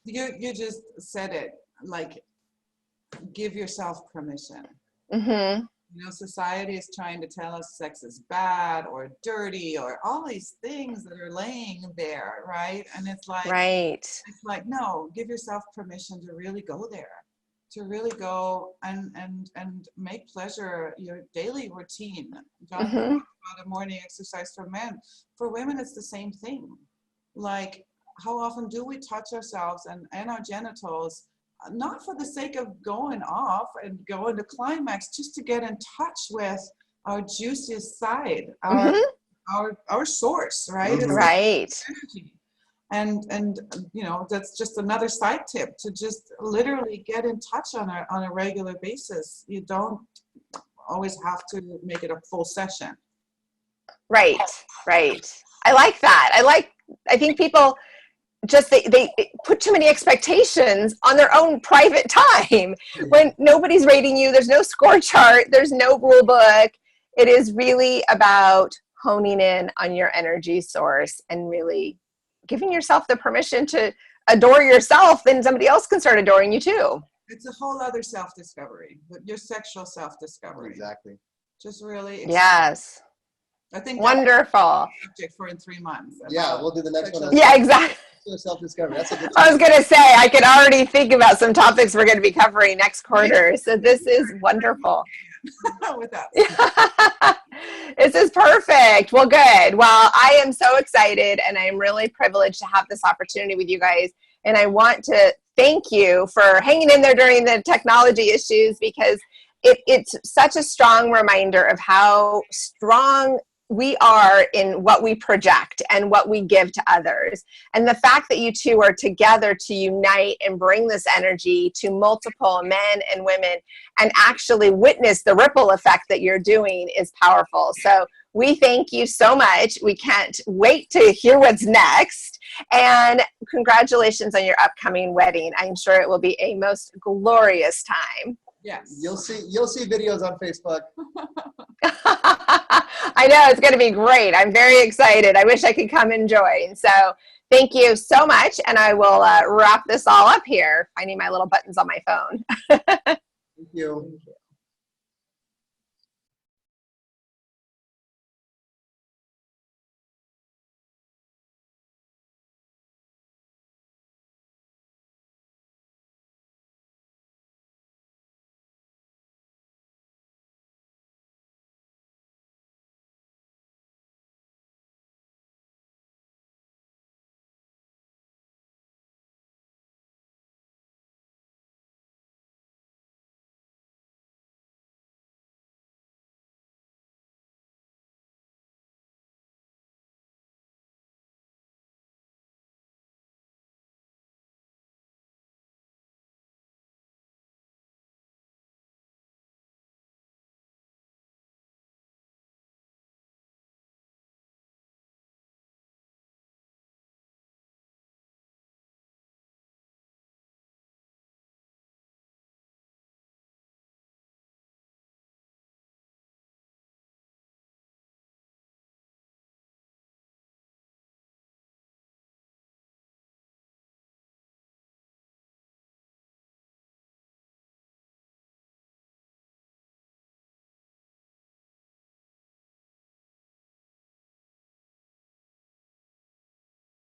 You just said it, like, give yourself permission. Mm-hmm. You know, society is trying to tell us sex is bad or dirty or all these things that are laying there, right? And it's like, right. It's like, no, give yourself permission to really go there, to really go and make pleasure your daily routine. John talked about a morning exercise for men. For women, it's the same thing. Like, how often do we touch ourselves and our genitals? Not for the sake of going off and going to climax, just to get in touch with our juiciest side, our source, right? It's right. Energy. And you know, that's just another side tip, to just literally get in touch on a regular basis. You don't always have to make it a full session. Right. I like that. I think people just they put too many expectations on their own private time when nobody's rating you. There's no score chart, there's no rule book. It is really about honing in on your energy source and really giving yourself the permission to adore yourself, then somebody else can start adoring you too. It's a whole other self-discovery, your sexual self-discovery. Exactly. Just really. Yes. I think wonderful. Subject for in 3 months. Yeah, we'll do the next one. Yeah, exactly. Self-discovery. That's a good I was going to say, I can already think about some topics we're going to be covering next quarter. So this is wonderful. With us. This is perfect. Well, good. Well, I am so excited and I'm really privileged to have this opportunity with you guys. And I want to thank you for hanging in there during the technology issues, because it's such a strong reminder of how strong we are in what we project and what we give to others. And the fact that you two are together to unite and bring this energy to multiple men and women and actually witness the ripple effect that you're doing is powerful. So we thank you so much. We can't wait to hear what's next. And congratulations on your upcoming wedding. I'm sure it will be a most glorious time. Yes. You'll see videos on Facebook. I know, it's going to be great. I'm very excited. I wish I could come and join. So thank you so much. And I will wrap this all up here. I need my little buttons on my phone. Thank you.